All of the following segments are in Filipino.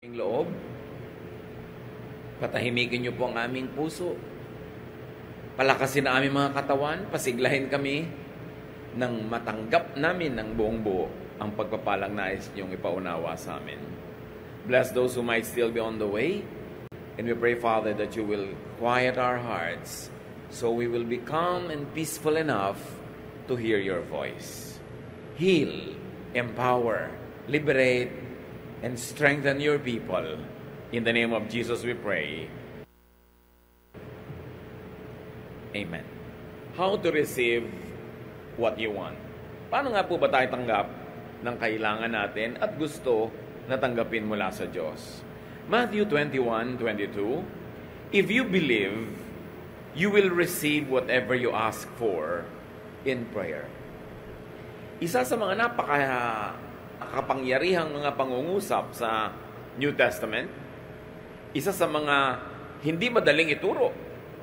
Loob, patahimikin niyo po ang aming puso. Palakasin ang aming mga katawan, pasiglahin kami nang matanggap namin ng buong buo ang pagpapalang nais niyong ipaunawa sa amin. Bless those who might still be on the way, and we pray, Father, that you will quiet our hearts so we will be calm and peaceful enough to hear your voice. Heal, empower, liberate, and strengthen your people. In the name of Jesus we pray. Amen. How to receive what you want? Paano nga po ba tayo tanggap ng kailangan natin at gusto na tanggapin mula sa Diyos? Matthew 21:22, if you believe, you will receive whatever you ask for in prayer. Isa sa mga kapangyarihang mga pangungusap sa New Testament, isa sa mga hindi madaling ituro.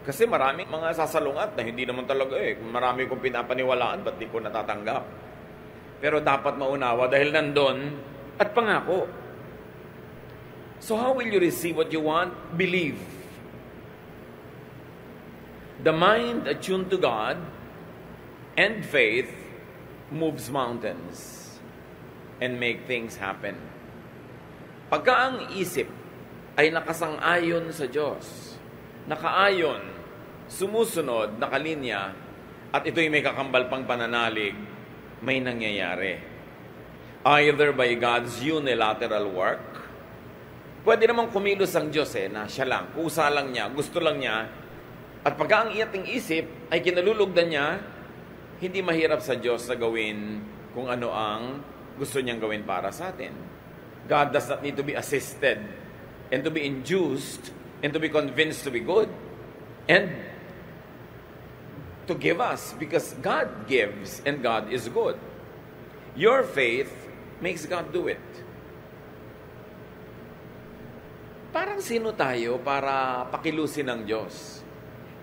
Kasi maraming mga sasalungat na hindi naman talaga marami kong pinapaniwalaan, ba't di ko natatanggap? Pero dapat maunawa dahil nandun at pangako. So how will you receive what you want? Believe. The mind attuned to God and faith moves mountains and make things happen. Pagka ang isip ay nakasang-ayon sa Diyos, nakaayon, sumusunod, nakalinya, at ito'y may kakambal pang pananalig, may nangyayari. Either by God's unilateral work, pwede namang kumilos ang Diyos na siya lang, kusa lang niya, gusto lang niya, at pagka ang ating isip ay kinalulugdan niya, hindi mahirap sa Diyos na gawin kung ano ang gusto niyang gawin para sa atin. God does not need to be assisted and to be induced and to be convinced to be good and to give us, because God gives and God is good. Your faith makes God do it. Parang sino tayo para pakilusin ng Diyos?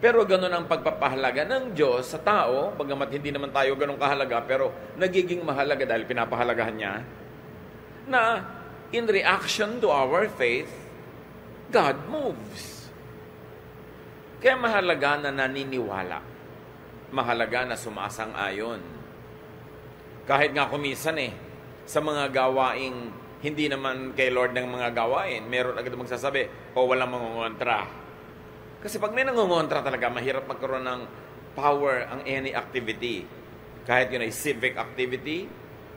Pero ganun ang pagpapahalaga ng Diyos sa tao, bagamat hindi naman tayo ganun kahalaga, pero nagiging mahalaga dahil pinapahalagahan niya, na in reaction to our faith, God moves. Kaya mahalaga na naniniwala. Mahalaga na sumasang-ayon. Kahit nga kumisan sa mga gawaing hindi naman kay Lord ng mga gawain, meron agad magsasabi, walang mangungontra. Kasi pag may nangungontra talaga, mahirap magkaroon ng power ang any activity. Kahit yun ay civic activity,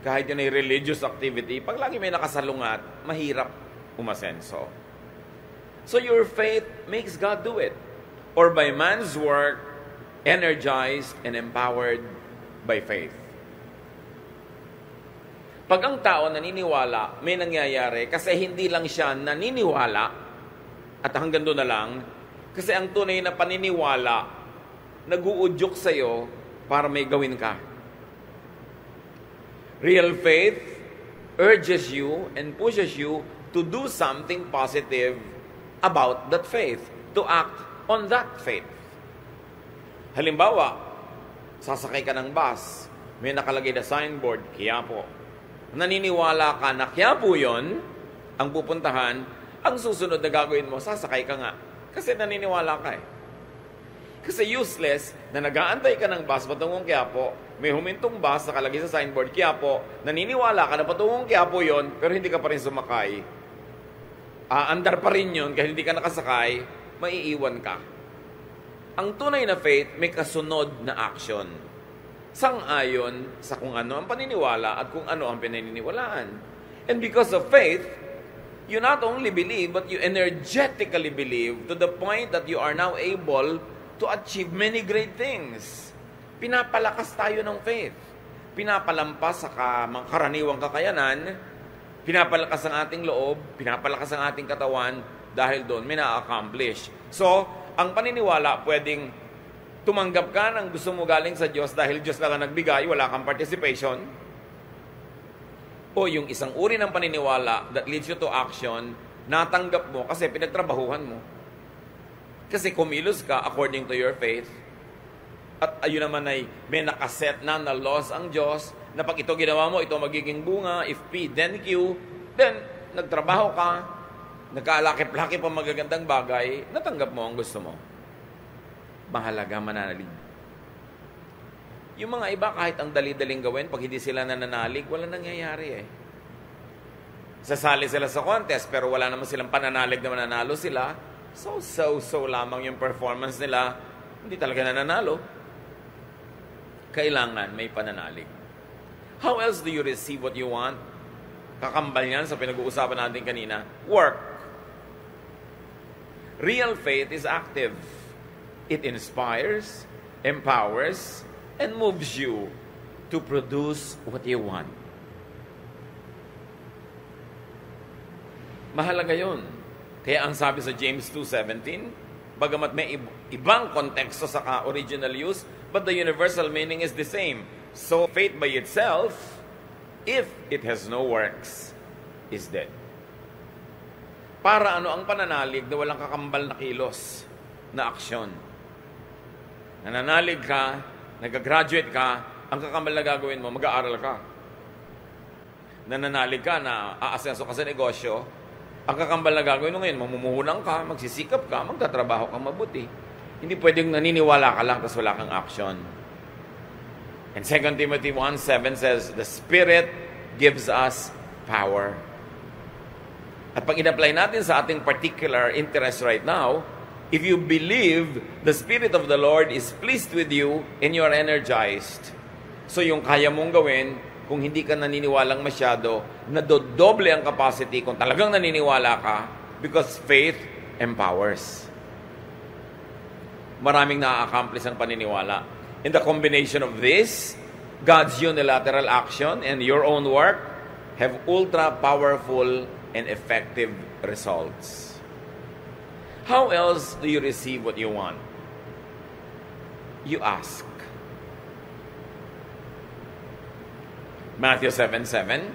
kahit yun ay religious activity, pag lagi may nakasalungat, mahirap umasenso. So your faith makes God do it. Or by man's work, energized and empowered by faith. Pag ang tao naniniwala, may nangyayari kasi hindi lang siya naniniwala at hanggang doon na lang. Kasi ang tunay na paniniwala, nag-uudyok sa'yo para may gawin ka. Real faith urges you and pushes you to do something positive about that faith, to act on that faith. Halimbawa, sasakay ka ng bus, may nakalagay na signboard, Quiapo. Naniniwala ka na Quiapo yun, ang pupuntahan, ang susunod na gagawin mo, sasakay ka nga. Kasi naniniwala ka Kasi useless na nag-aantay ka ng bus patungong Quiapo, may humintong bus nakalagay sa signboard Quiapo, naniniwala ka na patungong Quiapo yon, pero hindi ka pa rin sumakay. Andar pa rin yun, kahit hindi ka nakasakay, maiiwan ka. Ang tunay na faith may kasunod na action. Sang-ayon sa kung ano ang paniniwala at kung ano ang pinaniniwalaan. And because of faith, you not only believe, but you energetically believe to the point that you are now able to achieve many great things. Pinapalakas tayo ng faith. Pinapalampas sa mga karaniwang kakayanan, pinapalakas ang ating loob, pinapalakas ang ating katawan, dahil doon may na-accomplish. So, ang paniniwala, pwedeng tumanggap ka ng gusto mo galing sa Diyos dahil Diyos lang ang nagbigay, wala kang participation. O yung isang uri ng paniniwala that leads you to action, natanggap mo kasi pinagtrabahuhan mo. Kasi kumilos ka according to your faith. At ayun naman ay may nakaset na laws ang Diyos na pag ito ginawa mo, ito magiging bunga, if P, then Q, then nagtrabaho ka, nagkaalakip-lakip ang magagandang bagay, natanggap mo ang gusto mo. Mahalaga mananalig. Yung mga iba, kahit ang dali-daling gawin, pag hindi sila nananalig, wala nangyayari eh. Sasali sila sa contest, pero wala naman silang pananalig na mananalo sila. So lamang yung performance nila, hindi talaga nananalo. Kailangan may pananalig. How else do you receive what you want? Kakambal yan sa pinag-uusapan natin kanina. Work. Real faith is active. It inspires, empowers, and moves you to produce what you want. Mahalaga yun. Kaya ang sabi sa James 2:17, bagamat may ibang konteksto sa original use, but the universal meaning is the same. So, faith by itself, if it has no works, is dead. Para ano ang pananalig na walang kakambal na kilos, na aksyon? Nananalig ka, nag-graduate ka, ang kakambal na gagawin mo, mag-aaral ka. Nananalig ka na aasenso ka sa negosyo, ang kakambal na gagawin mo ngayon, mamumuhunan ka, magsisikap ka, magtatrabaho ka mabuti. Hindi pwedeng naniniwala ka lang tapos wala kang action. And 2 Timothy 1:7 says, the Spirit gives us power. At pag in-apply natin sa ating particular interest right now, if you believe the Spirit of the Lord is pleased with you and you are energized, so yung kaya mong gawin, kung hindi ka naniniwalang masyado, nadodoble ang capacity kung talagang naniniwala ka because faith empowers. Maraming na-accomplish ang paniniwala. In the combination of this, God's unilateral action and your own work have ultra-powerful and effective results. How else do you receive what you want? You ask. Matthew 7:7,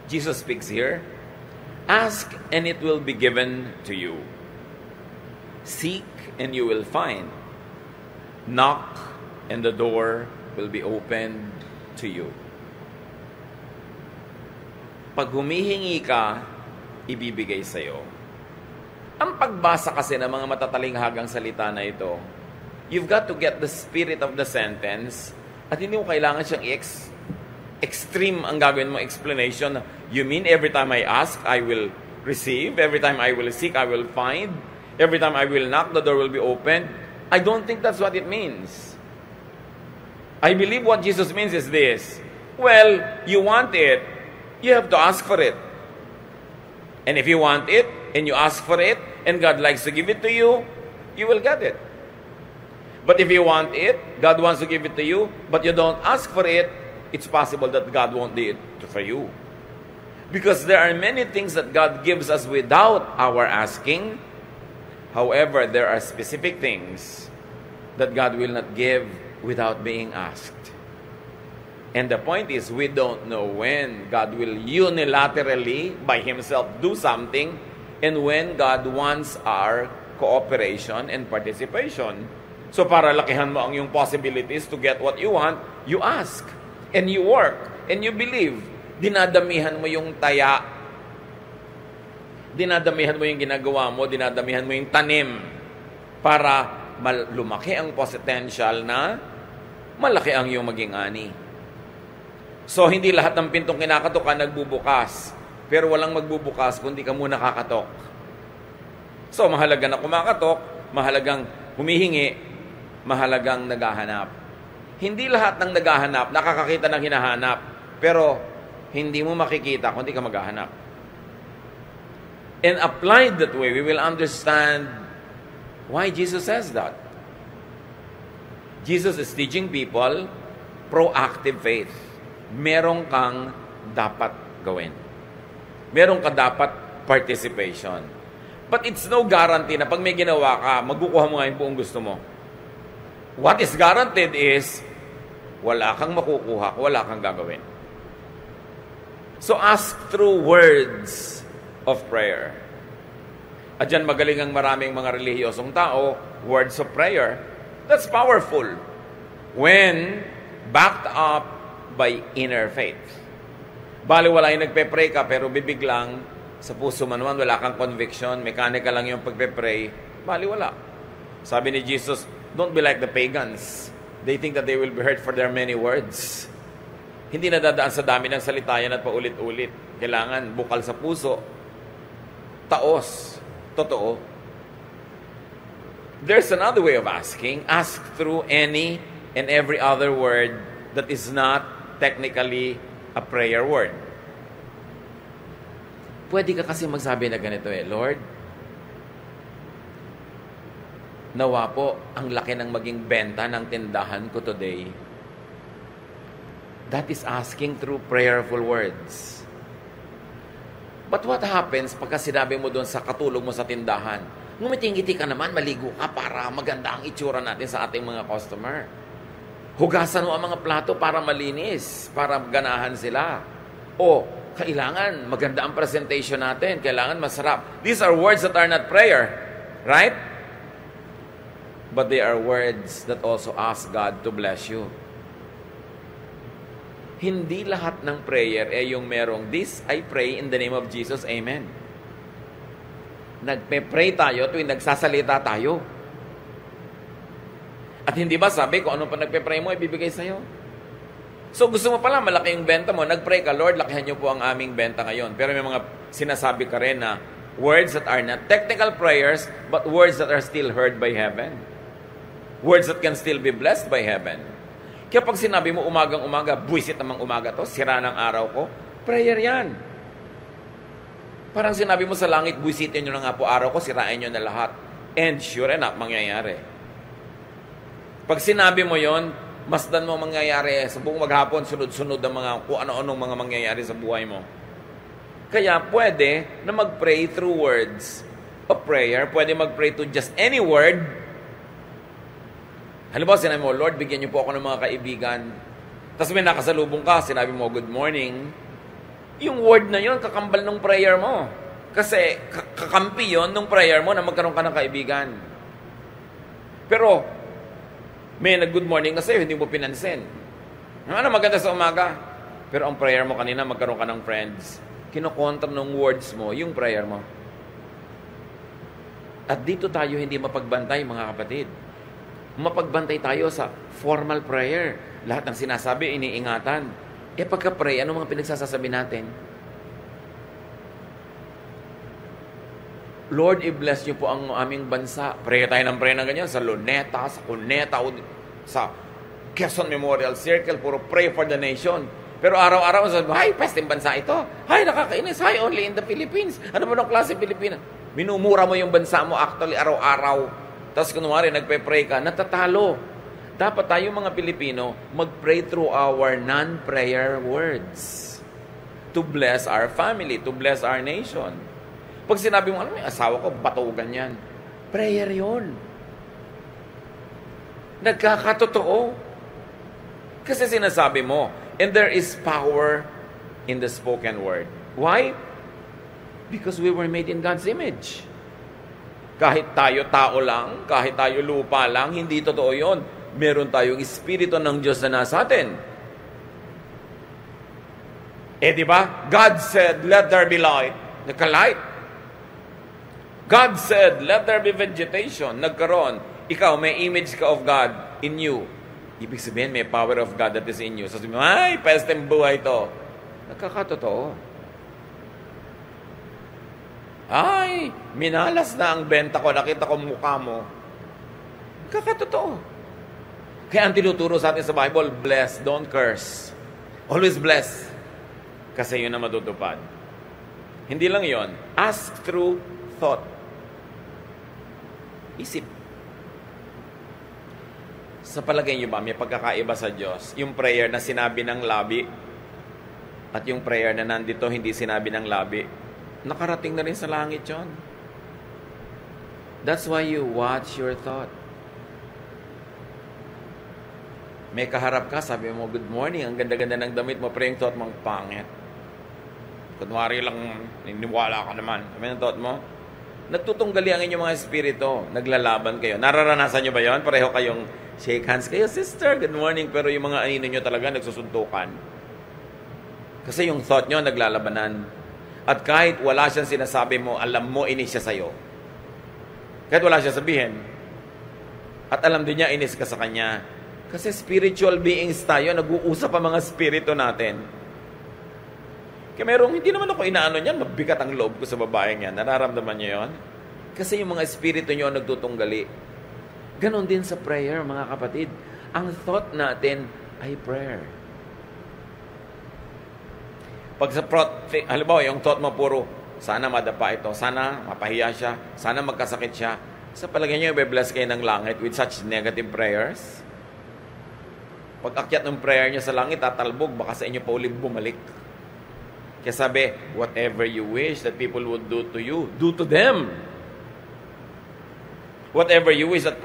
Jesus speaks here, ask and it will be given to you. Seek and you will find. Knock and the door will be opened to you. Pag humihingi ka, ibibigay sa'yo. Ang pagbasa kasi ng mga matatalinghagang salita na ito, you've got to get the spirit of the sentence at hindi mo kailangan siyang extreme ang gagawin mo explanation. You mean every time I ask, I will receive? Every time I will seek, I will find? Every time I will knock, the door will be opened? I don't think that's what it means. I believe what Jesus means is this. Well, you want it, you have to ask for it. And if you want it, and you ask for it, and God likes to give it to you, you will get it. But if you want it, God wants to give it to you, but you don't ask for it, it's possible that God won't do it for you. Because there are many things that God gives us without our asking. However, there are specific things that God will not give without being asked. And the point is, we don't know when God will unilaterally, by Himself, do something, and when God wants our cooperation and participation. So para lakihan mo ang iyong possibilities to get what you want, you ask. And you work, and you believe. Dinadamihan mo yung taya. Dinadamihan mo yung ginagawa mo, dinadamihan mo yung tanim para lumaki ang potential na malaki ang iyong maging ani. So, hindi lahat ng pintong kinakatokan nagbubukas. Pero walang magbubukas kung di ka muna kakatok. So, mahalaga na kumakatok, mahalagang humihingi, mahalagang naghahanap. Hindi lahat ng naghahanap, nakakakita ng hinahanap. Pero, hindi mo makikita kung di ka maghahanap. And applied that way, we will understand why Jesus says that. Jesus is teaching people proactive faith. Meron kang dapat gawin. Meron ka dapat participation. But it's no guarantee na pag may ginawa ka, magkukuha mo nga yung buong gusto mo. What is guaranteed is, wala kang makukuha, wala kang gagawin. So ask through words of prayer. At dyan magaling ang maraming mga relihiyosong tao, words of prayer. That's powerful when backed up by inner faith. Bali wala yung nagpe-pray ka pero bibiglang Sa puso mo naman, wala kang conviction, mechanical lang yung pagpe-pray, bali wala. Sabi ni Jesus, don't be like the pagans. They think that they will be heard for their many words. Hindi nadadaan sa dami ng salita yan at paulit-ulit. Kailangan bukal sa puso, taos, totoo. There's another way of asking. Ask through any and every other word that is not technically a prayer word. Pwede ka kasi magsabi na ganito Lord, nawa po ang laki ng maging benta ng tindahan ko today. That is asking through prayerful words. But what happens pagka sinabi mo doon sa katulog mo sa tindahan? Ngumiting-ngiti ka naman, maligo ka para maganda ang itsura natin sa ating mga customer. Hugasan mo ang mga plato para malinis, para ganahan sila. O, kailangan maganda ang presentation natin, kailangan masarap. These are words that are not prayer, right? But they are words that also ask God to bless you. Hindi lahat ng prayer yung merong, this I pray in the name of Jesus, Amen. Nagpe-pray tayo tuwing nagsasalita tayo. At hindi ba sabi kung ano pa nagpe-pray mo, ibibigay sa'yo? So gusto mo pala, malaki yung benta mo, nag-pray ka, Lord, lakihan niyo po ang aming benta ngayon. Pero may mga sinasabi ka rin na words that are not technical prayers, but words that are still heard by heaven. Words that can still be blessed by heaven. Kaya pag sinabi mo umagang-umaga, buwisit namang umaga to, sira ng araw ko, prayer yan. Parang sinabi mo sa langit, buwisitin nyo na nga po araw ko, sirain nyo na lahat. And sure enough, mangyayari. Pag sinabi mo yon, masdan mo mangyayari sa buong maghapon, sunod-sunod ang mga kung ano-anong mga mangyayari sa buhay mo. Kaya pwede na mag-pray through words of prayer. Pwede mag-pray to just any word. Halimbawa, sinabi mo, Lord, bigyan niyo po ako ng mga kaibigan. Tapos may nakasalubong ka, sinabi mo, good morning. Yung word na yon, kakambal ng prayer mo. Kasi kakampi yon ng prayer mo na magkaroon ka ng kaibigan. Pero, may nag-good morning ka sa'yo, hindi mo pinansin. Ano, maganda sa umaga. Pero ang prayer mo kanina, magkaroon ka ng friends. Kinokontra ng words mo, yung prayer mo. At dito tayo hindi mapagbantay, mga kapatid. Mapagbantay tayo sa formal prayer. Lahat ng sinasabi, iniingatan. Pagka-pray, ano mga pinagsasasabi natin? Lord, i-bless niyo po ang aming bansa. Pray tayo ng pray na ganyan sa Luneta, sa Cuneta, sa Quezon Memorial Circle. Puro pray for the nation. Pero araw-araw, sabi, hay, pesteng bansa ito. Hay, nakakainis. Hay, only in the Philippines. Ano ba ng klase Pilipinas? Minumura mo yung bansa mo actually araw-araw. Tapos kunwari, nagpe-pray ka, natatalo. Dapat tayo mga Pilipino, mag-pray through our non-prayer words. To bless our family, to bless our nation. Pag sinabi mo, alam mo, asawa ko, batugan yan. Prayer yun. Nagkakatotoo. Kasi sinasabi mo, and there is power in the spoken word. Why? Because we were made in God's image. Kahit tayo tao lang, kahit tayo lupa lang, hindi totoo yun. Meron tayong Espiritu ng Diyos na nasa atin. Di ba? God said, let there be light. Nagka-light. God said, let there be vegetation. Nagkaroon. Ikaw, may image ka of God in you. Ibig sabihin, may power of God that is in you. So sabihin mo, ay, pesteng buhay to. Nagkakatotoo. Ay, minalas na ang benta ko. Nakita ko mukha mo. Nagkakatotoo. Kaya ang tinuturo sa atin sa Bible, bless, don't curse. Always bless. Kasi yun na matutupad. Hindi lang yon. Ask through thought. Isip. Sa palagay niyo ba, may pagkakaiba sa Diyos? Yung prayer na sinabi ng labi at yung prayer na nandito hindi sinabi ng labi, nakarating na rin sa langit yun. That's why you watch your thought. May kaharap ka, sabi mo, good morning, ang ganda-ganda ng damit mo, pero yung thought mong pangit. Kunwari lang, niniwala ka naman. Sabi ng thought mo, nagtutunggali ang inyong mga espiritu, naglalaban kayo. Nararanasan nyo ba yon? Pareho kayong shake hands kayo, sister, good morning, pero yung mga anino nyo talaga nagsusuntukan. Kasi yung thought nyo naglalabanan. At kahit wala siyang sinasabi mo, alam mo, inis siya sa'yo. Kahit wala siya sabihin. At alam din niya, inis ka sa kanya. Kasi spiritual beings tayo, nag-uusap ang mga spirito natin. Kaya merong, hindi naman ako inaano niyan, mabigat ang loob ko sa babaeng yan. Nararamdaman niyo yon? Kasi yung mga espiritu niyo nagtutunggali. Ganon din sa prayer, mga kapatid. Ang thought natin ay prayer. Pag sa halimbawa, yung thought mo puro, sana madapa ito, sana mapahiya siya, sana magkasakit siya. Sa palagay niyo, i-bless kayo ng langit with such negative prayers? Pag akyat ng prayer niyo sa langit, tatalbog, baka sa inyo pa ulit bumalik. Kaya sabi, whatever you wish that people would do to you, do to them. Whatever you wish that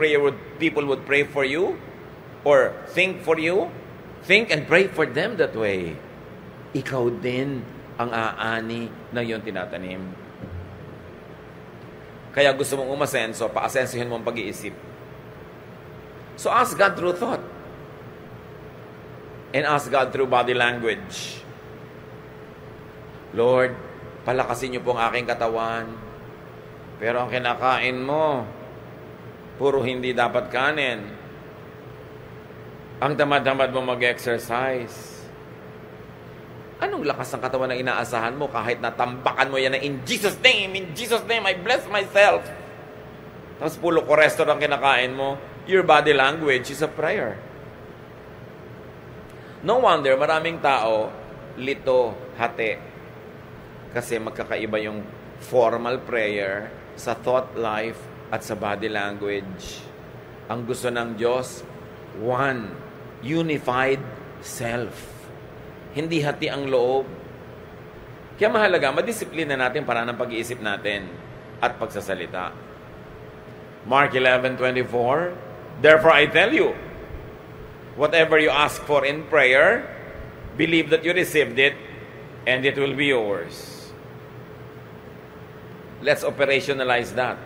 people would pray for you, or think for you, think and pray for them that way. Ikaw din ang aani ng iyong tinatanim. Kaya gusto mong umasenso, paasensohin mo ang pag-iisip. So ask God through thought. And ask God through body language. Lord, palakasin niyo po ang aking katawan. Pero ang kinakain mo, puro hindi dapat kanin. Ang tamad-tamad mo mag-exercise. Anong lakas ng katawan na inaasahan mo kahit natambakan mo yan na in Jesus' name, I bless myself. Tapos pulo cholesterol ang kinakain mo, your body language is a prayer. No wonder, maraming tao, lito, hati. Kasi magkakaiba yung formal prayer sa thought life at sa body language. Ang gusto ng Diyos, one, unified self. Hindi hati ang loob. Kaya mahalaga, madisiplina natin para ng pag-iisip natin at pagsasalita. Mark 11:24, therefore I tell you, whatever you ask for in prayer, believe that you received it, and it will be yours. Let's operationalize that.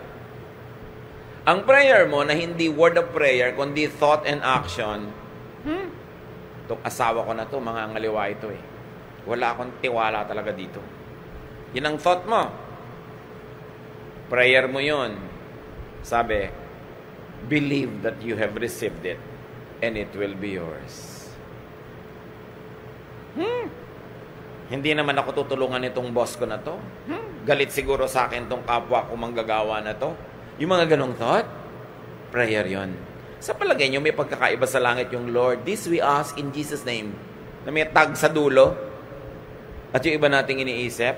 Ang prayer mo na hindi word of prayer, kundi thought and action, itong asawa ko na to, mga ngaliwa ito eh. Wala akong tiwala talaga dito. Yun ang thought mo. Prayer mo yun. Sabi, believe that you have received it and it will be yours. Hindi naman ako tutulungan itong boss ko na to. Galit siguro sa akin itong kapwa ko manggagawa na to. Yung mga ganong thought, prayer yon. Sa palagay nyo, may pagkakaiba sa langit yung Lord. This we ask in Jesus' name. Na may tag sa dulo. At yung iba nating iniisip.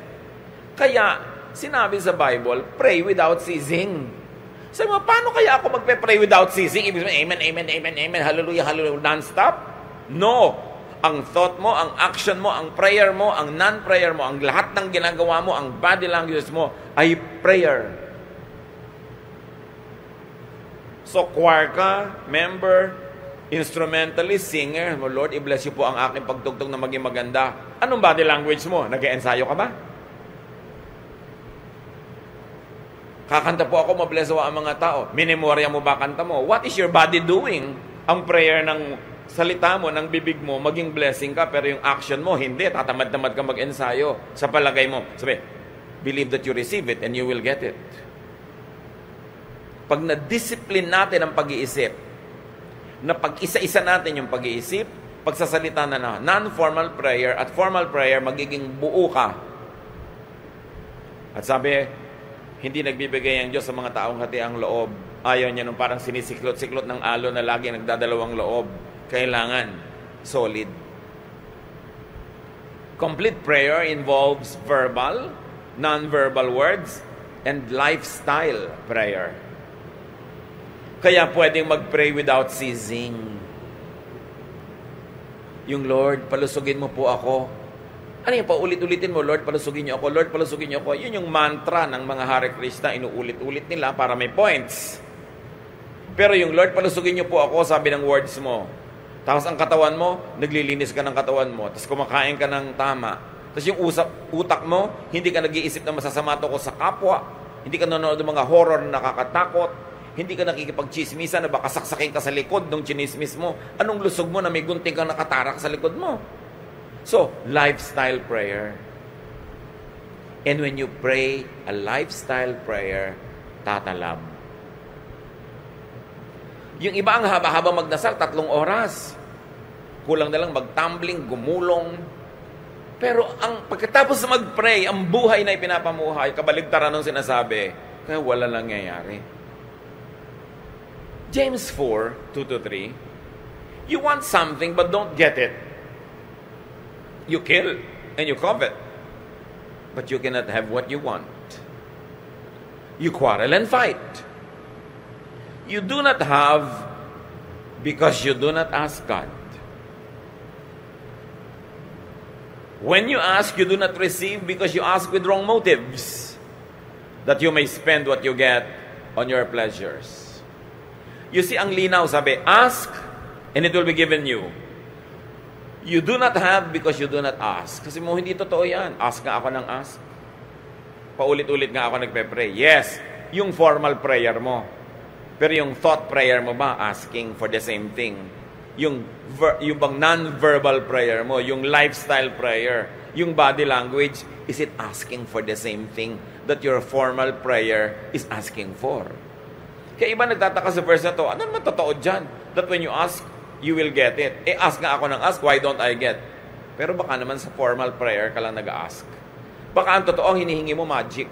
Kaya, sinabi sa Bible, pray without ceasing. Sabi mo, paano kaya ako magpe-pray without ceasing? Ibig sabihin, amen, amen, amen, amen, hallelujah, hallelujah, non-stop? No. Ang thought mo, ang action mo, ang prayer mo, ang non-prayer mo, ang lahat ng ginagawa mo, ang body language mo, ay prayer. So, choir ka, member, instrumentalist, singer, Lord, i-bless you po ang aking pagtugtog na maging maganda. Anong body language mo? Nag-ensayo ka ba? Kakanta po ako, mabless ang mga tao. Minimorya mo ba kanta mo? What is your body doing? Ang prayer ng salita mo, ng bibig mo, maging blessing ka, pero yung action mo, hindi. Tatamad-tamad ka mag-ensayo. Sa palagay mo, sabi, believe that you receive it and you will get it. Pag na-discipline natin ang pag-iisip, na pag-isa-isa natin yung pag-iisip, pagsasalita na non-formal prayer at formal prayer, magiging buo ka. At sabi, hindi nagbibigay ang Diyos sa mga taong hati ang loob. Ayaw niya nung parang sinisiklot-siklot ng alo na lagi nagdadalawang loob. Kailangan solid. Complete prayer involves verbal, non-verbal words, and lifestyle prayer. Kaya pwedeng mag-pray without ceasing. Yung Lord, palusugin mo po ako. Ano yung paulit-ulitin mo, Lord, palusugin niyo ako, Lord, palusugin niyo ako. Yun yung mantra ng mga Hare Krishna, inuulit-ulit nila para may points. Pero yung Lord, palusugin niyo po ako, sabi ng words mo. Tapos ang katawan mo, naglilinis ka ng katawan mo. Tapos kumakain ka ng tama. Tapos yung utak mo, hindi ka nag-iisip na masasama to ko sa kapwa. Hindi ka nanonood ng mga horror na nakakatakot. Hindi ka nakikipag-chismisa na baka saksakin ka sa likod ng chinismis mo. Anong lusog mo na may gunting kang nakatarak sa likod mo? So, lifestyle prayer. And when you pray a lifestyle prayer, tatalab. Yung iba ang haba-haba magdasal, 3 oras. Kulang na lang magtumbling, gumulong. Pero ang pagkatapos na mag-pray, ang buhay na ipinapamuhay, kabaligtaran ng sinasabi, kaya wala lang nangyayari. James 4, 2-3, you want something but don't get it. You kill and you covet, but you cannot have what you want. You quarrel and fight. You do not have because you do not ask God. When you ask, you do not receive because you ask with wrong motives, that you may spend what you get on your pleasures. You see, ang linaw, sabi, ask and it will be given you. You do not have because you do not ask. Kasi mo, hindi totoo yan. Ask nga ako ng ask. Paulit-ulit nga ako nagpe-pray. Yes, yung formal prayer mo. Pero yung thought prayer mo ba, asking for the same thing? Yung bang non-verbal prayer mo, yung lifestyle prayer, yung body language, is it asking for the same thing that your formal prayer is asking for? Kaya iba nagtataka sa verse na to, ano naman totoo dyan? That when you ask, you will get it. Ask nga ako ng ask, why don't I get? Pero baka naman sa formal prayer ka lang nag-ask. Baka ang totoo, hinihingi mo magic.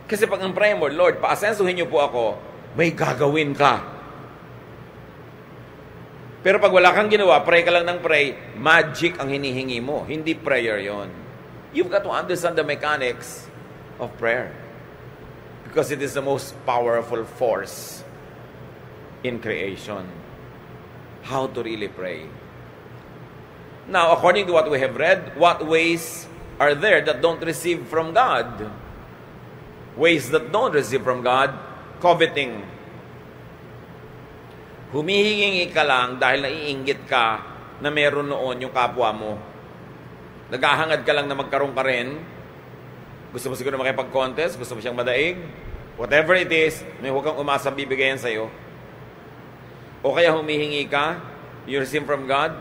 Kasi pag ang prayer mo, Lord, paasensuhin niyo po ako, may gagawin ka. Pero pag wala kang ginawa, pray ka lang ng pray, magic ang hinihingi mo. Hindi prayer yon. You've got to understand the mechanics of prayer. Because it is the most powerful force in creation. How to really pray. Now, according to what we have read, what ways are there that don't receive from God? Ways that don't receive from God, coveting. Humihingi ka lang dahil naiinggit ka na meron noon yung kapwa mo. Naghahangad ka lang na magkaroon ka rin. Gusto mo siguro makipag-contest, gusto mo siyang madaig. Whatever it is, may huwag kang umasa bibigayan sa'yo. O kaya humihingi ka, you receive from God,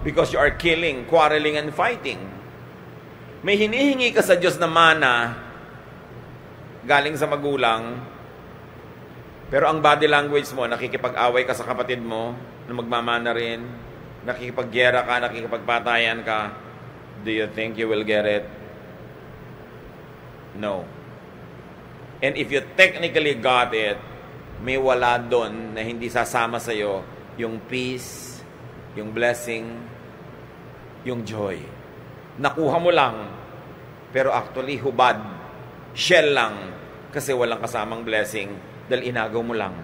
because you are killing, quarreling, and fighting. May hinihingi ka sa Diyos na mana, galing sa magulang, pero ang body language mo, nakikipag-away ka sa kapatid mo, na magmamana rin, nakikipag-gyera ka, nakikipagpatayan ka, do you think you will get it? No. And if you technically got it, may wala doon na hindi sasama sa'yo yung peace, yung blessing, yung joy. Nakuha mo lang, pero actually hubad, shell lang, kasi walang kasamang blessing, dahil inagaw mo lang.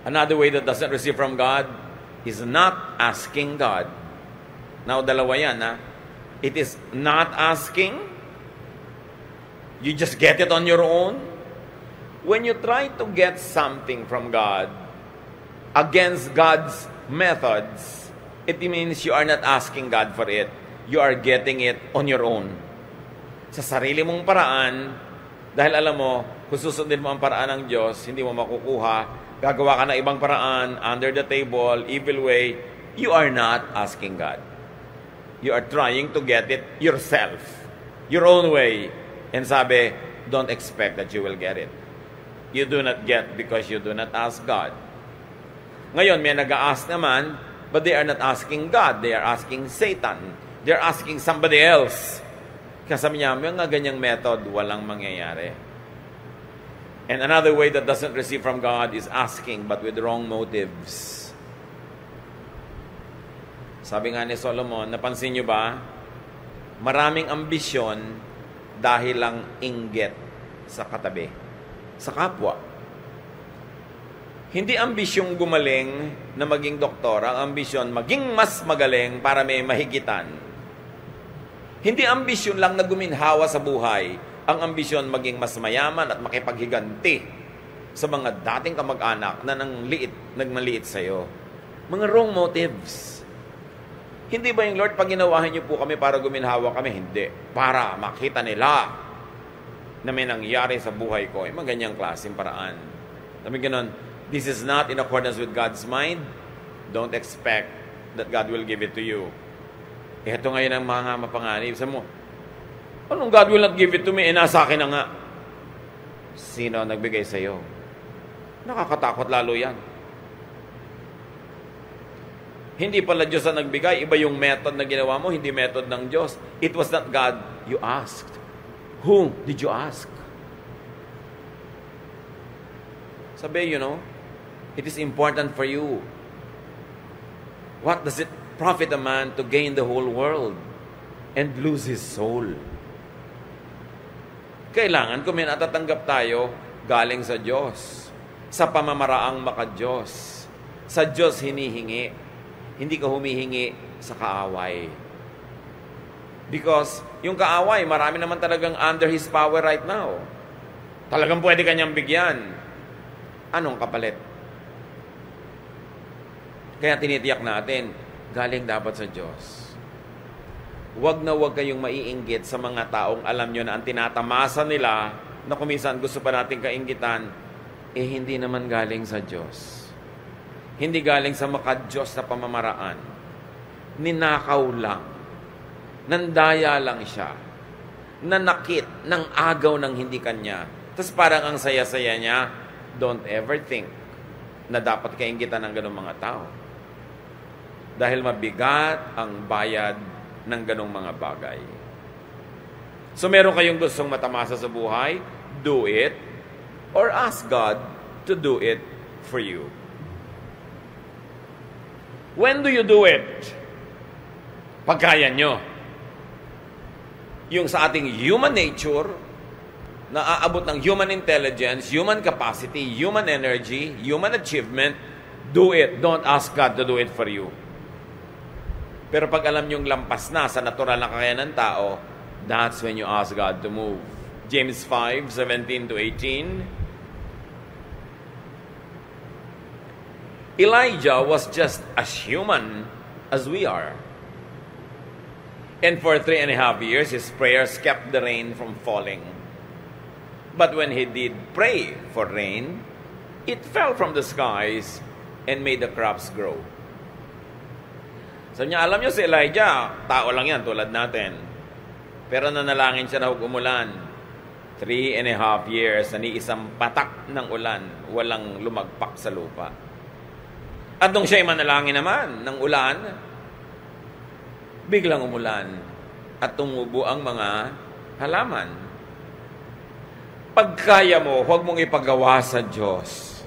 Another way that doesn't receive from God is not asking God. Now, dalawa yan, ha? It is not asking. You just get it on your own. When you try to get something from God against God's methods, it means you are not asking God for it. You are getting it on your own. Sa sarili mong paraan, dahil alam mo, kung susundin mo ang paraan ng Diyos, hindi mo makukuha, gagawa ka ng ibang paraan, under the table, evil way, you are not asking God. You are trying to get it yourself, your own way. And sabi, don't expect that you will get it. You do not get because you do not ask God. Ngayon, may nag-a-ask naman, but they are not asking God. They are asking Satan. They are asking somebody else. Kasi sabi niya, may nga ganyang method, walang mangyayari. And another way that doesn't receive from God is asking, but with wrong motives. Sabi nga ni Solomon, napansin niyo ba? Maraming ambisyon dahil lang inggit sa katabi, sa kapwa. Hindi ambisyong gumaling na maging doktor, ang ambisyon maging mas magaling para may mahigitan. Hindi ambisyon lang na guminhawa sa buhay, ang ambisyon maging mas mayaman at makipaghiganti sa mga dating kamag-anak na nagmaliit sa'yo. Mga wrong motives. Hindi ba yung Lord, pag ginawahin niyo po kami para guminhawa kami? Hindi. Para makita nila na may nangyari sa buhay ko. Mga ganyang klaseng paraan. Sabi ganun, this is not in accordance with God's mind. Don't expect that God will give it to you. Ito ngayon ang mga mapanganib. Sabi mo, anong God will not give it to me? Nasa akin na nga. Sino ang nagbigay sa iyo? Nakakatakot lalo yan. Hindi pala Diyos ang nagbigay. Iba yung method na ginawa mo, hindi method ng Diyos. It was not God you asked. Who did you ask? Sabi, it is important for you. What does it profit a man to gain the whole world and lose his soul? Kailangan kung may natatanggap tayo, galing sa Diyos. Sa pamamaraang maka-Diyos. Sa Diyos hinihingi. Hindi ka humihingi sa kaaway. Because yung kaaway, marami naman talagang under His power right now. Talagang pwede kanyang bigyan. Anong kapalit? Kaya tinitiyak natin, galing dapat sa Diyos. Huwag na huwag kayong maiinggit sa mga taong alam nyo na ang tinatamasa nila, na kuminsan gusto pa natin kainggitan, hindi naman galing sa Diyos. Hindi galing sa maka-Diyos na pamamaraan. Ninakaw lang. Nandaya lang siya. Nanakit ng agaw ng hindi kanya. Tapos parang ang saya-saya niya, don't ever think na dapat kainggitan ng ganong mga tao. Dahil mabigat ang bayad ng ganong mga bagay. So meron kayong gustong matamasa sa buhay, do it, or ask God to do it for you. When do you do it? Pagkaya nyo. Yung sa ating human nature, na aabot ng human intelligence, human capacity, human energy, human achievement, do it. Don't ask God to do it for you. Pero pag alam nyong lampas na sa natural na kakayanan ng tao, that's when you ask God to move. James 5:17-18. Elijah was just as human as we are. And for 3.5 years, his prayers kept the rain from falling. But when he did pray for rain, it fell from the skies and made the crops grow. So niya, alam niyo si Elijah, tao lang yan, tulad natin. Pero nanalangin siya na huwag umulan. 3.5 years, na ni isang patak ng ulan, walang lumagpak sa lupa. At nung siya'y manalangin naman ng ulan, biglang umulan at tumubo ang mga halaman. Pagkaya mo, huwag mong ipagawa sa Diyos.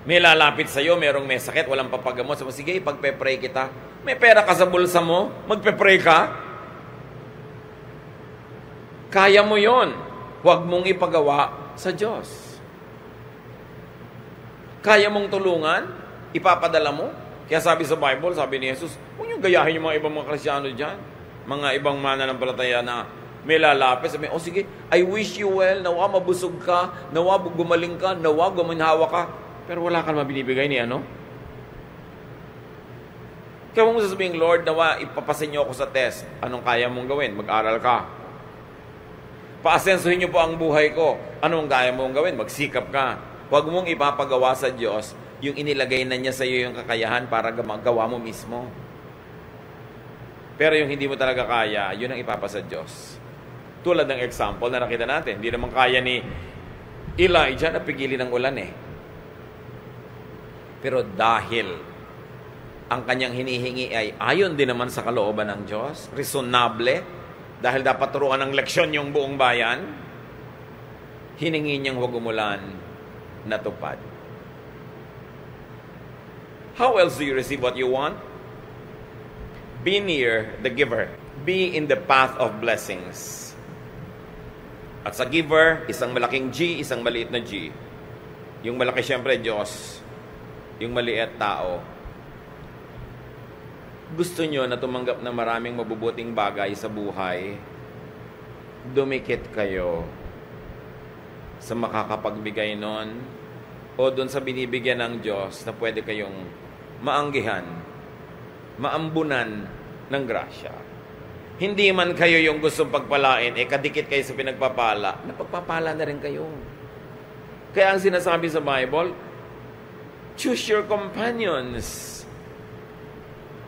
May lalapit sa'yo, merong may sakit, walang papagamot. So, sige, pagpe-pray kita. May pera ka sa bulsa mo, magpe-pray ka. Kaya mo yon. Huwag mong ipagawa sa Diyos. Kaya mong tulungan, ipapadala mo. Kaya sabi sa Bible, sabi ni Jesus, huwag niyong gayahin yung mga ibang mga Kristyano dyan. Mga ibang mananampalataya na may lalapit. Sabi, sige, I wish you well, nawa mabusog ka, nawa gumaling ka, nawa gumanhawa ka. Pero wala kang mabinibigay ni ano? Kaya mong sasabihin, Lord, nawa ipapasin niyo ako sa test. Anong kaya mong gawin? Mag-aral ka. Paasensuhin niyo po ang buhay ko. Anong kaya mong gawin? Magsikap ka. Huwag mong ipapagawa sa Diyos yung inilagay na niya sa iyo yung kakayahan para magawa mo mismo. Pero yung hindi mo talaga kaya, yun ang ipapasa Diyos. Tulad ng example na nakita natin, hindi naman kaya ni Elijah na pigilin ng ulan Pero dahil ang kanyang hinihingi ay ayon din naman sa kalooban ng Diyos, reasonable, dahil dapat turuan ng leksyon yung buong bayan, hiningi niyang huwag umulan, natupad. How else do you receive what you want? Be near the giver. Be in the path of blessings. At sa giver, isang malaking G, isang maliit na G. Yung malaki siyempre, Diyos. Yung maliit, tao. Gusto nyo na tumanggap ng maraming mabubuting bagay sa buhay, dumikit kayo sa makakapagbigay nun o doon sa binibigyan ng Diyos na pwede kayong maanggihan, maambunan ng grasya. Hindi man kayo yung gustong pagpalain, kadikit kayo sa pinagpapala, napagpapala na rin kayo. Kaya ang sinasabi sa Bible, choose your companions.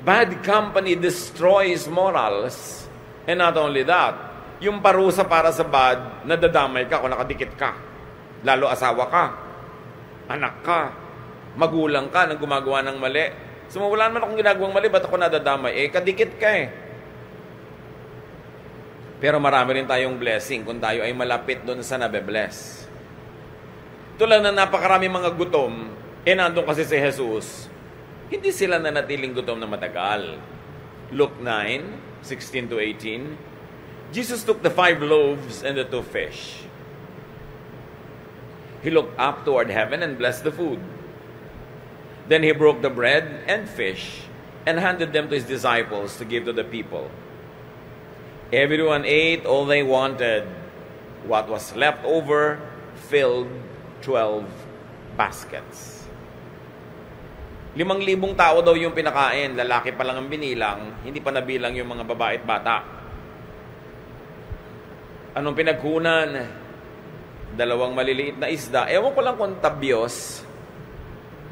Bad company destroys morals. And not only that, yung parusa para sa bad, nadadamay ka kung nakadikit ka. Lalo asawa ka, anak ka, magulang ka nang gumagawa ng mali. So wala naman akong ginagawang mali, ba't ako nadadamay? Kadikit ka eh. Pero marami rin tayong blessing kung tayo ay malapit doon sa nabe-bless. Tulad na napakarami mga gutom, nandun kasi si Jesus, hindi sila nanatiling gutom na matagal. Luke 9:16-18, Jesus took the 5 loaves and the 2 fish. He looked up toward heaven and blessed the food. Then he broke the bread and fish and handed them to his disciples to give to the people. Everyone ate all they wanted. What was left over filled 12 baskets. 5,000 tao daw yung pinakain. Lalaki pa lang ang binilang, hindi pa nabilang yung mga babae at bata. Anong pinagkunan? 2 maliliit na isda. Ewan ko lang kung tabyos,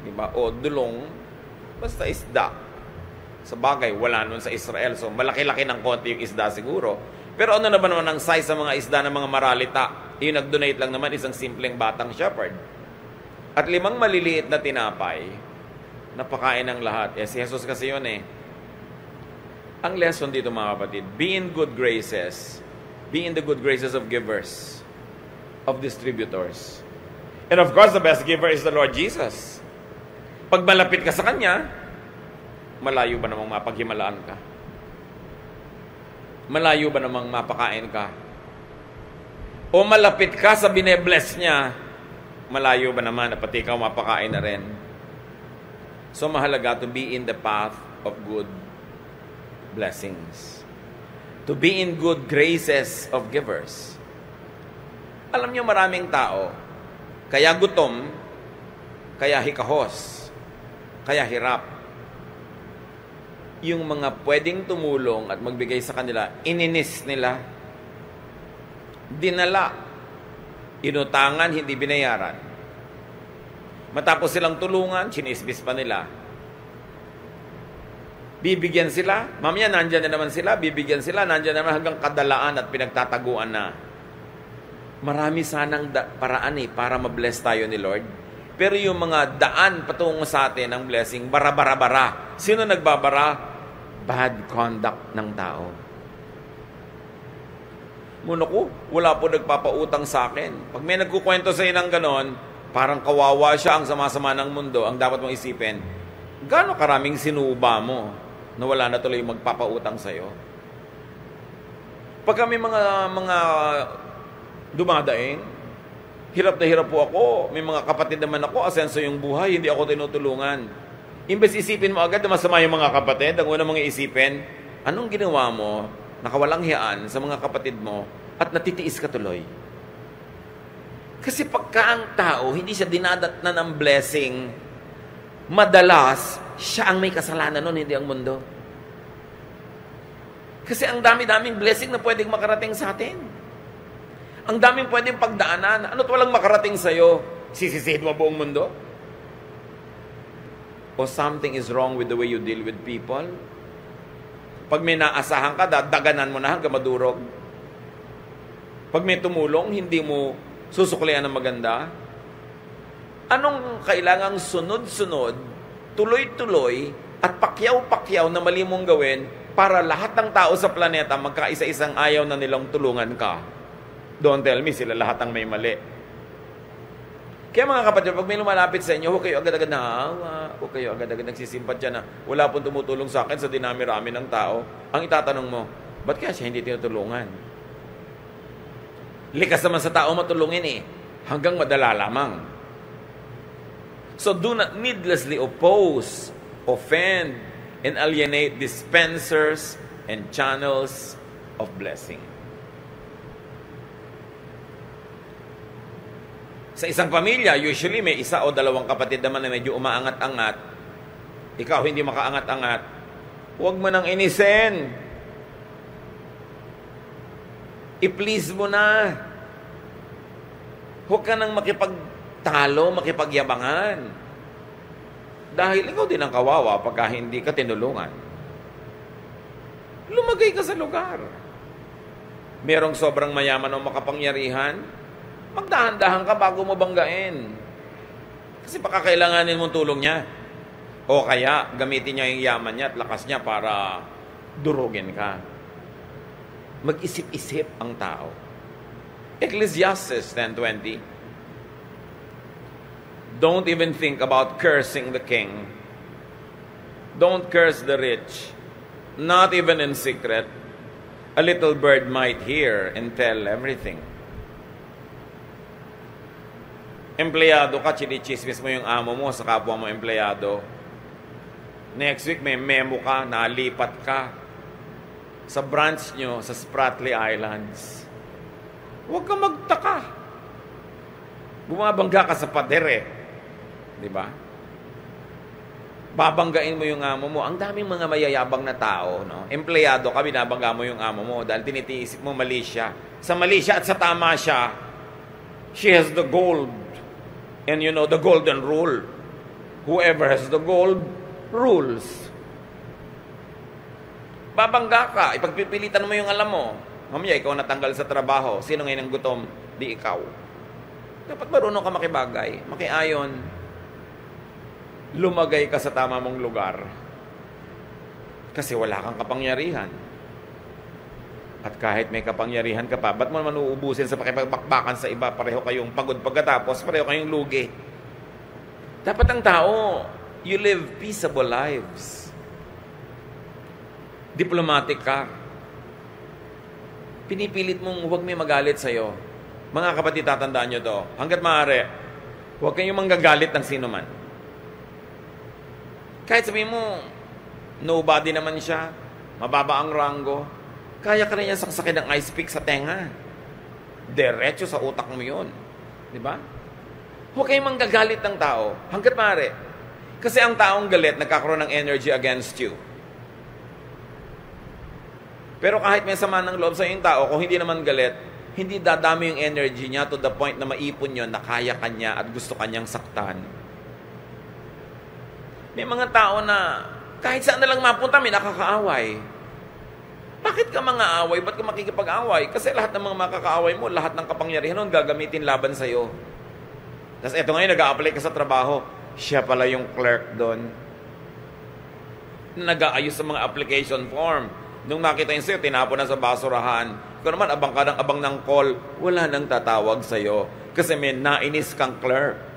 diba? O dulong, basta isda. Sa bagay, wala nun sa Israel. So, malaki-laki ng konti yung isda siguro. Pero ano naman ang size sa mga isda ng mga maralita? Yung nag-donate lang naman isang simpleng batang shepherd. At 5 maliliit na tinapay, napakain ng lahat. Si Jesus kasi yun eh. Ang lesson dito mga kapatid, be in good graces. Be in the good graces of givers, of distributors. And of course, the best giver is the Lord Jesus. Pag malapit ka sa Kanya, malayo ba namang mapaghimalaan ka? Malayo ba namang mapakain ka? O malapit ka sa bine-bless niya, malayo ba naman na pati ikaw mapakain na rin? So mahalaga to be in the path of good blessings. To be in good graces of givers. Alam niyo maraming tao, kaya gutom, kaya hikahos, kaya hirap. Yung mga pwedeng tumulong at magbigay sa kanila, ininis nila, dinala, inutangan, hindi binayaran. Matapos silang tulungan, chinisbis pa nila. Bibigyan sila, mamaya nandyan na naman sila, bibigyan sila, nandyan naman hanggang kadalaan at pinagtataguan na. Marami sanang paraan para ma-bless tayo ni Lord. Pero yung mga daan patungo sa atin ng blessing, bara-bara-bara. Sino nagbabara? Bad conduct ng tao. Muna ko, wala po nagpapautang sa akin. Pag may nagkukwento sa inang ganon, parang kawawa siya, ang sama-sama ng mundo. Ang dapat mong isipin, gaano karaming sinuba mo na wala na tuloy magpapautang sa'yo? Pag kami mga dumadaing, hirap na hirap po ako, may mga kapatid naman ako, asenso yung buhay, hindi ako tinutulungan. Imbes isipin mo agad na masama yung mga kapatid, ang una mong isipin, anong ginawa mo, nakawalang hiyaan sa mga kapatid mo, at natitiis ka tuloy? Kasi pagka ang tao, hindi siya dinadatnan ng blessing, madalas, siya ang may kasalanan nun, hindi ang mundo. Kasi ang dami-daming blessing na pwedeng makarating sa atin. Ang daming pwedeng pagdaanan. Ano't walang makarating sa'yo? Sisisihin mo buong mundo? O something is wrong with the way you deal with people? Pag may naasahan ka, daganan mo na hanggang madurog. Pag may tumulong, hindi mo susuklian ng maganda. Anong kailangang sunod-sunod, tuloy-tuloy, at pakyaw-pakyaw na mali mong gawin para lahat ng tao sa planeta magkaisa-isang ayaw na nilang tulungan ka? Don't tell me sila lahat ang may mali. Kaya mga kapatid, pag may lumalapit sa inyo, huwag kayo agad-agad na hawa, huwag kayo agad-agad nagsisimpatya na wala pong tumutulong sa akin sa dinami-rami ng tao. Ang itatanong mo, ba't kaya siya hindi tinutulungan? Likas naman sa tao matulungin hanggang madala lamang. So do not needlessly oppose, offend, and alienate dispensers and channels of blessing. Sa isang pamilya, usually may 1 o 2 kapatid naman na medyo umaangat-angat. Ikaw hindi makaangat-angat. Huwag mo nang inisin. I-please mo na. Huwag ka nang makipagtalo, makipagyabangan. Dahil ikaw din ang kawawa pagka hindi ka tinulungan. lumagay ka sa lugar. Merong sobrang mayaman o makapangyarihan, magdahan-dahan ka bago mo banggain. Kasi baka kailanganin mong tulong niya. O kaya, gamitin niya yung yaman niya at lakas niya para durugin ka. Mag-isip-isip ang tao. Ecclesiastes 10:20. Don't even think about cursing the king. Don't curse the rich, not even in secret. A little bird might hear and tell everything. Empleyado ka, chinichismis mo yung amo mo sa kapwa mo empleyado. Next week may memo ka, nalipat ka sa branch nyo sa Spratly Islands. Huwag ka magtaka. Bumabangga ka sa pader eh. Di ba? Babanggain mo yung amo mo. Ang daming mga mayayabang na tao, no? Empleyado ka, binabangga mo yung amo mo dahil tinitiisip mo mali siya. Sa mali siya at sa tama siya, she has the gold. And you know the golden rule. Whoever has the gold, rules. Babangga ka, ipagpipilitan mo yung alam mo. Mamaya, ikaw natanggal sa trabaho. Sino ngayon ang gutom? Di ikaw. Dapat marunong ka makibagay, makiayon. Lumagay ka sa tama mong lugar. Kasi wala kang kapangyarihan. At kahit may kapangyarihan ka pa, ba't mo naman uubusin sa pakipagbakbakan sa iba? Pareho kayong pagod pagkatapos, pareho kayong lugi. Dapat ang tao, you live peaceable lives. Diplomatic ka. Pinipilit mong huwag may magalit sa'yo. Mga kapatid, tatandaan nyo to. Hanggat maaari, huwag kayong manggagalit ng sino man. Kahit sabihin mo, nobody naman siya, mababa ang ranggo, kaya ka rin yan saksakin ng ice pick sa tenga. Diretso sa utak mo yun. Di ba? Huwag kayong manggagalit ng tao. Hanggat maaari. Kasi ang taong galit, nagkakaroon ng energy against you. Pero kahit may sama ng loob sa yung tao, kung hindi naman galit, hindi dadami yung energy niya to the point na maipon yun, na kaya kanya at gusto kanyang saktan. May mga tao na kahit saan na lang mapunta, may nakakaaway. Bakit ka mga away? Ba't ka makikipag-away? Kasi lahat ng mga makakaaway mo, lahat ng kapangyarihan nun, gagamitin laban sa'yo. Tapos eto ngayon, nag-a-apply ka sa trabaho. Siya pala yung clerk doon. Nag-aayos sa mga application form. Nung makita yun sa'yo, tinapon na sa basurahan. Kung naman, abang ka ng abang ng call, wala nang tatawag sa'yo. Kasi may nainis kang clerk.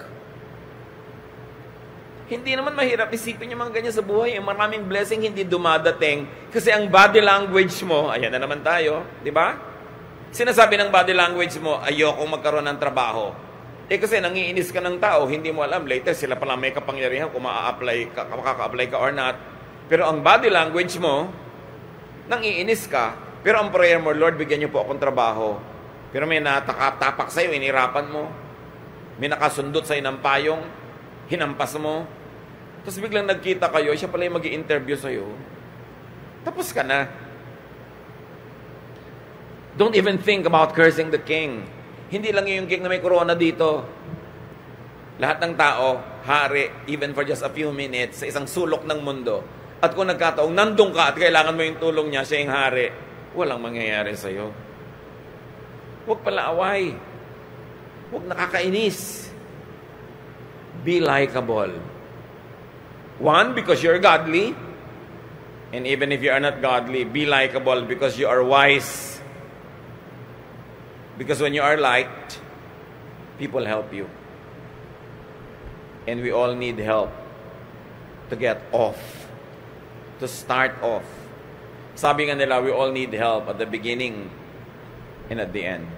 Hindi naman mahirap isipin yung mga ganyan sa buhay. Maraming blessing hindi dumadating. Kasi ang body language mo, ayan na naman tayo, di ba? Sinasabi ng body language mo, ayokong magkaroon ng trabaho. Kasi nangiinis ka ng tao, hindi mo alam, later sila pala may kapangyarihan kung makaka-apply ka or not. Pero ang body language mo, nangiinis ka, pero ang prayer mo, Lord, bigyan niyo po akong trabaho. Pero may natatapak sa'yo, inirapan mo. May nakasundot sa'yo ng payong, hinampas mo. Tapos biglang nagkita kayo, siya pala yung mag-i-interview sa'yo. Tapos ka na. Don't even think about cursing the king. Hindi lang yung king na may corona dito. Lahat ng tao, hari, even for just a few minutes, sa isang sulok ng mundo. At kung nagkataong nandun ka at kailangan mo yung tulong niya, siya yung hari, walang mangyayari sa'yo. Huwag pala away. Huwag nakakainis. Be likable. One, because you're godly. And even if you are not godly, be likable because you are wise. Because when you are liked, people help you. And we all need help to get off. To start off. Sabi nga nila, we all need help at the beginning and at the end.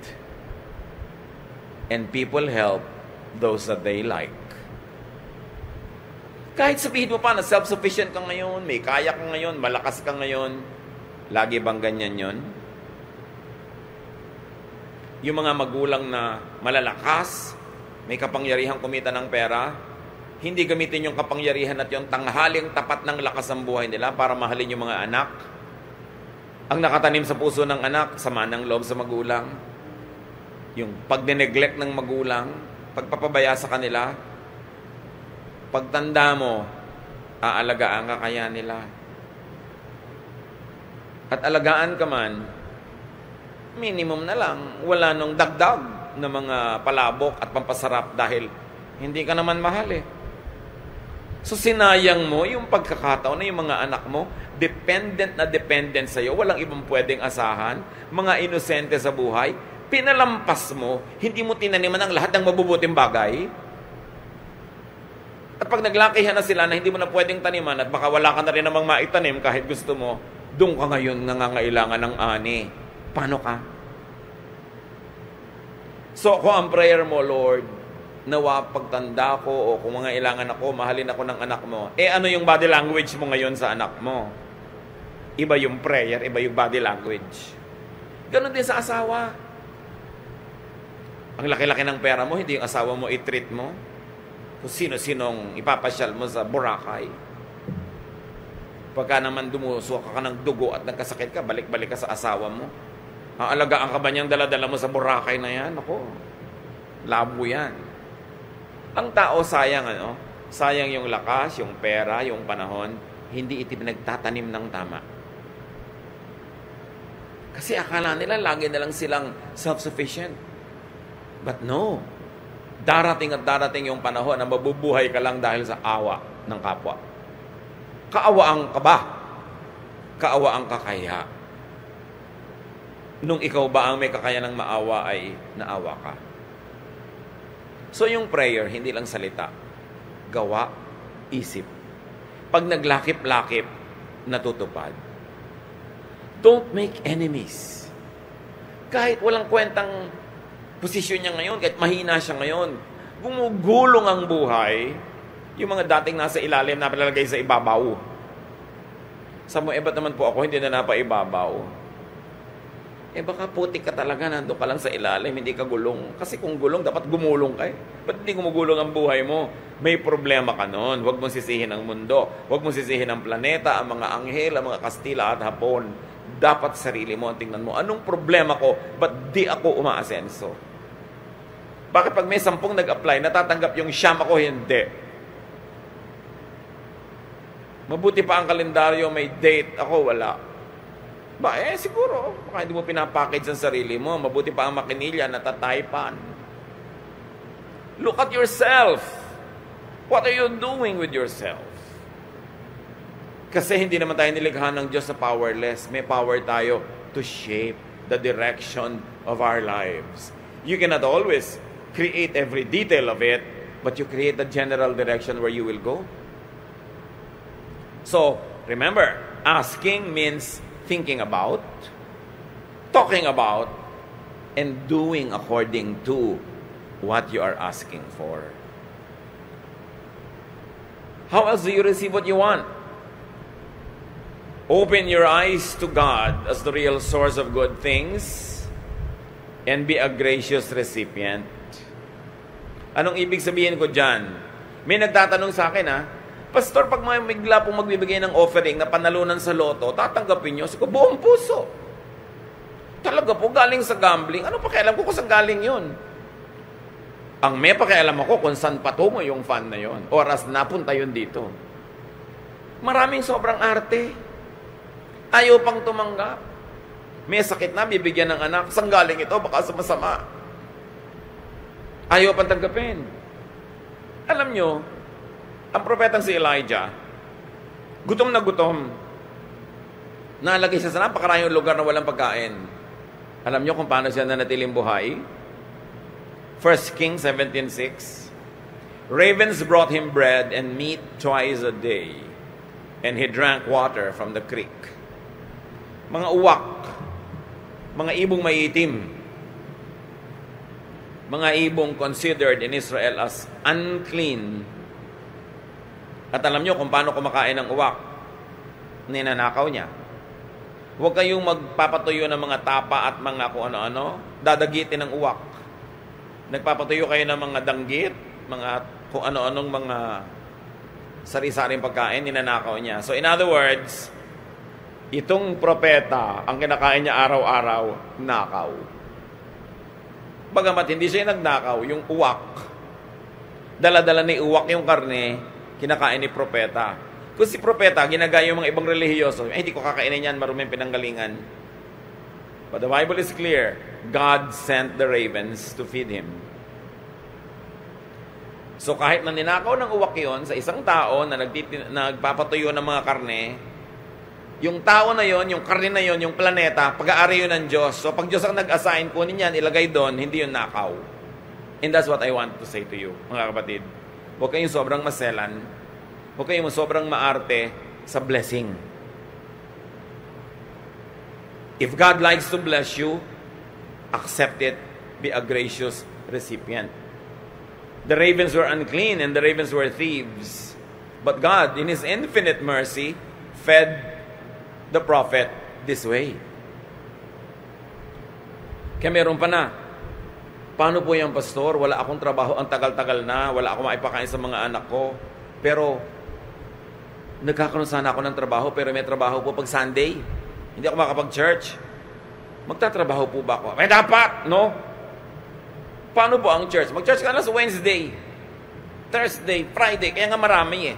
And people help those that they like. Kahit sabihin mo pa na self-sufficient ka ngayon, may kaya ka ngayon, malakas ka ngayon, lagi bang ganyan yon? Yung mga magulang na malalakas, may kapangyarihan kumita ng pera, hindi gamitin yung kapangyarihan at yung tanghaling tapat ng lakas ng buhay nila para mahalin yung mga anak. Ang nakatanim sa puso ng anak, sama ng loob sa magulang. Yung pagneneglect ng magulang, pagpapabaya sa kanila, pagtanda mo, aalagaan ka kaya nila. at alagaan ka man, minimum na lang, wala nung dagdag na mga palabok at pampasarap dahil hindi ka naman mahal eh. So sinayang mo yung pagkakataon na yung mga anak mo, dependent sa'yo, walang ibang pwedeng asahan, mga inosente sa buhay, pinalampas mo, hindi mo tinaniman ang lahat ng mabubuting bagay. At pag naglakihan na sila na hindi mo na pwedeng taniman at baka wala ka na rin namang maitanim kahit gusto mo, doon ka ngayon nangangailangan ng ani. Paano ka? So kung ang prayer mo, Lord, nawa pagtanda ko o kung mga ilangan ako, mahalin ako ng anak mo, ano yung body language mo ngayon sa anak mo? Iba yung prayer, iba yung body language. Ganon din sa asawa. Ang laki-laki ng pera mo, hindi yung asawa mo i-treat mo. Kung sino-sinong ipapasyal mo sa Boracay. Pagka naman dumuso ka ng dugo at nagkasakit ka, balik-balik ka sa asawa mo. Aalagaan ka ba niyang dala-dala mo sa Boracay na yan? Ako, labo yan. Ang tao sayang, sayang yung lakas, yung pera, yung panahon, hindi iti pinagtatanim ng tama. Kasi akala nila lagi na lang silang self-sufficient. But no. Darating at darating yung panahon na mabubuhay ka lang dahil sa awa ng kapwa. Kaawaan ka ba? Kaawaan ka kaya? Nung ikaw ba ang may kakayanang maawa ay naawa ka? So yung prayer, hindi lang salita. Gawa, isip. Pag naglakip-lakip, natutupad. Don't make enemies. Kahit walang kwentang posisyon niya ngayon, kahit mahina siya ngayon, gumugulong ang buhay, yung mga dating nasa ilalim na palalagay sa ibabaw. Sa mo, ba't naman po ako hindi na napaibabaw? Baka putik ka talaga, nandun ka lang sa ilalim, hindi ka gulong. Kasi kung gulong, dapat gumulong ka eh. Ba't hindi gumugulong ang buhay mo? May problema ka nun. Huwag mong sisihin ang mundo. Huwag mong sisihin ang planeta, ang mga anghel, ang mga Kastila at Hapon. Dapat sarili mo ang tingnan mo. Anong problema ko? Ba't di ako umaasenso? Bakit pag may 10 nag-apply, natatanggap yung 9 ako, hindi? Mabuti pa ang kalendaryo, may date. Ako, wala. Siguro. Baka hindi mo pinapackage ang sarili mo. Mabuti pa ang makinilya, natataypan. Look at yourself. What are you doing with yourself? Kasi hindi naman tayo nilikha ng Diyos na powerless. May power tayo to shape the direction of our lives. You cannot always create every detail of it, but you create the general direction where you will go. So, remember, asking means thinking about, talking about, and doing according to what you are asking for. How else do you receive what you want? Open your eyes to God as the real source of good things and be a gracious recipient. Anong ibig sabihin ko dyan? May nagtatanong sa akin, Pastor, pag may bigla pong magbibigay ng offering na panalunan sa loto, tatanggapin nyo? Sabi ko, buong puso. Talaga po, galing sa gambling. Ano pakialam ko kung saan galing yun? Ang may pakialam ako kung saan patungo yung fund na yun. Oras napunta yun dito. Maraming sobrang arte. Ayaw pang tumanggap. May sakit na, bibigyan ng anak. Saan galing ito? Baka sumasama. Ayaw pang tanggapin. Alam nyo, ang propetang si Elijah, gutom na gutom. Nalagay siya sa napakaraming lugar na walang pagkain. Alam nyo kung paano siya nanatiling buhay? 1 Kings 17:6. Ravens brought him bread and meat twice a day, and he drank water from the creek. Mga uwak, mga ibong maiitim, mga ibong considered in Israel as unclean. At alam nyo kung paano kumakain ng uwak? Ninanakaw niya. Huwag kayong magpapatuyo ng mga tapa at mga kung ano-ano, dadagitin ng uwak. Nagpapatuyo kayo ng mga danggit, mga kung ano-anong mga sari-saring pagkain, ninanakaw niya. So in other words, itong propeta, ang kinakain niya araw-araw, nakaw. Bagamat hindi siya nagnakaw, yung uwak, dala-dala ni uwak yung karne, kinakain ni propeta. Kung si propeta, ginagaya yung mga ibang relihiyoso, hindi ko kakainin yan, maruming pinanggalingan. But the Bible is clear, God sent the ravens to feed him. So kahit na ninakaw ng uwak yun sa isang tao na nagpapatuyo ng mga karne, yung tao na yon, yung karne na yon, yung planeta, pag-aari yun ng Diyos. So pag Diyos ang nag-assign, kunin yan, ilagay doon, hindi yun nakaw. And that's what I want to say to you, mga kapatid. Huwag kayong sobrang maselan. Huwag kayong sobrang maarte sa blessing. If God likes to bless you, accept it. Be a gracious recipient. The ravens were unclean and the ravens were thieves. But God, in His infinite mercy, fed the prophet this way. Kaya meron pa na. Paano po yung pastor? Wala akong trabaho, ang tagal-tagal na, wala akong maipakain sa mga anak ko. Pero, nagkakaroon sana ako ng trabaho, pero may trabaho po pag Sunday. Hindi ako makapag-church. Magtatrabaho po ba ako? May dapat, no? Paano po ang church? Mag-church ka na sa Wednesday, Thursday, Friday, kaya nga marami eh.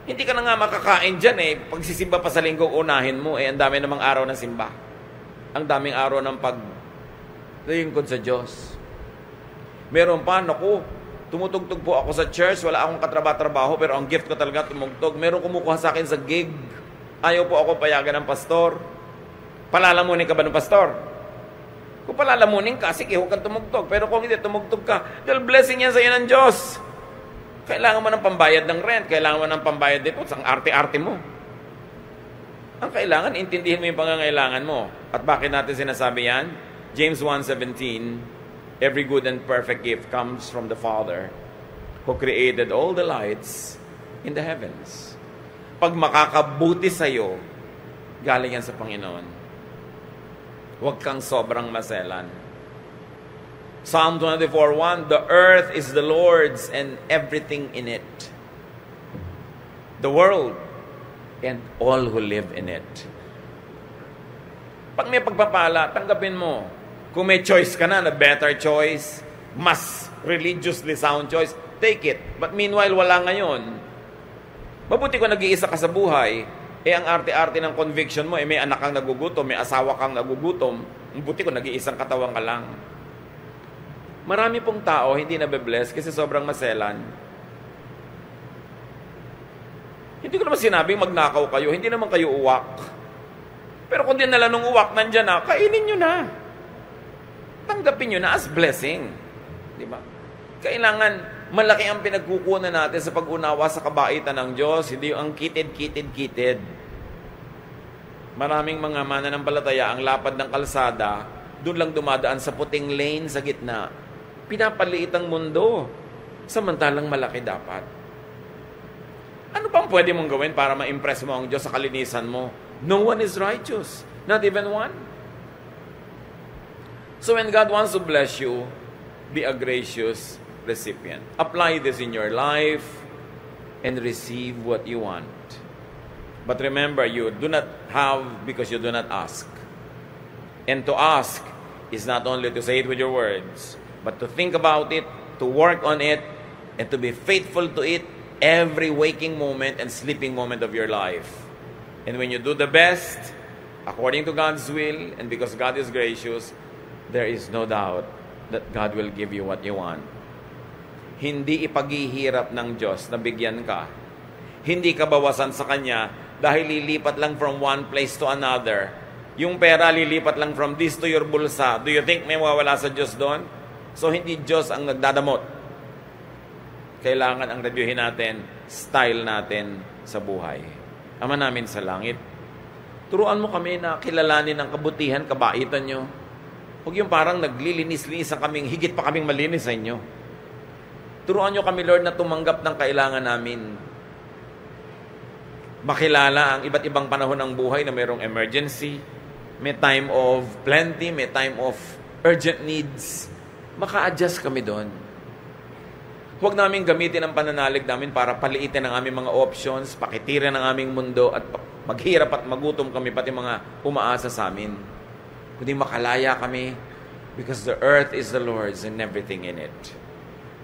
Hindi ka na nga makakain dyan eh. Pag sisimba pa sa linggo, unahin mo eh. Ang dami namang araw ng simba. Ang daming araw ng paglingkod sa Diyos. Meron pa, naku, tumutugtog po ako sa church, wala akong katrabaho, pero ang gift ko talaga tumugtog. Meron kumukuha sa akin sa gig. Ayaw po ako payagan ng pastor. Palalamunin ka ba ng pastor? Kung palalamunin ka, sige, huwag kang tumugtog. Pero kung hindi tumugtog ka, dahil blessing yan sa iyo ng Diyos. Kailangan mo ng pambayad ng rent, kailangan mo ng pambayad dito, ang arte-arte mo. Ang kailangan, intindihin mo yung pangangailangan mo. At bakit natin sinasabi yan? James 1:17, every good and perfect gift comes from the Father who created all the lights in the heavens. Pag makakabuti sa'yo, galing yan sa Panginoon. Huwag kang sobrang maselan. Psalm 24:1, the earth is the Lord's and everything in it. The world and all who live in it. Pag may pagpapala, tanggapin mo. Kung may choice ka na better choice, mas religiously sound choice, take it. But meanwhile, wala ngayon. Mabuti kung nag-iisa ka sa buhay, ang arte-arte ng conviction mo, may anak kang nagugutom, may asawa kang nagugutom, mabuti kung nag-iisang katawan ka lang. Marami pong tao hindi nabe-bless kasi sobrang maselan. Hindi ko naman sinabing magnakaw kayo, hindi naman kayo uwak. Pero kung dinala nung uwak, nandyan na, kainin nyo na. Tanggapin nyo na as blessing. Di ba? Kailangan, malaki ang pinagkukunan natin sa pag-unawa sa kabaitan ng Diyos, hindi ang kitid. Maraming mga mananampalataya, ang lapad ng kalsada, doon lang dumadaan sa puting lane sa gitna. Pinapaliit ang mundo. Samantalang malaki dapat. Ano bang pwede mong gawin para ma-impress mo ang Diyos sa kalinisan mo? No one is righteous. Not even one. So when God wants to bless you, be a gracious recipient. Apply this in your life and receive what you want. But remember, you do not have because you do not ask. And to ask is not only to say it with your words, but to think about it, to work on it, and to be faithful to it every waking moment and sleeping moment of your life. And when you do the best, according to God's will, and because God is gracious, there is no doubt that God will give you what you want. Hindi ipaghihirap ng Diyos na bigyan ka. Hindi ka bawasan sa Kanya dahil lilipat lang from one place to another. Yung pera lilipat lang from this to your bulsa. Do you think may mawawala sa Diyos doon? So hindi Diyos ang nagdadamot. Kailangan ang reviewin natin, style natin sa buhay. Ama namin sa langit, turuan mo kami na kilalanin ang kabutihan, kabaitan nyo. Huwag yung parang naglilinis-linis kaming, higit pa kaming malinis sa inyo. Turuan nyo kami, Lord, na tumanggap ng kailangan namin. Makilala ang iba't ibang panahon ng buhay na mayroong emergency, may time of plenty, may time of urgent needs. Maka-adjust kami doon. Huwag namin gamitin ang pananalig namin para paliitin ang aming mga options, pakitirin ang aming mundo, at maghirap at magutom kami, pati mga umaasa sa amin. Kundi makalaya kami because the earth is the Lord's and everything in it.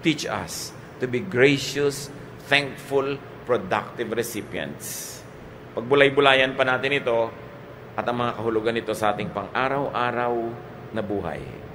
Teach us to be gracious, thankful, productive recipients. Pagbulay-bulayan pa natin ito at ang mga kahulugan nito sa ating pang-araw-araw na buhay.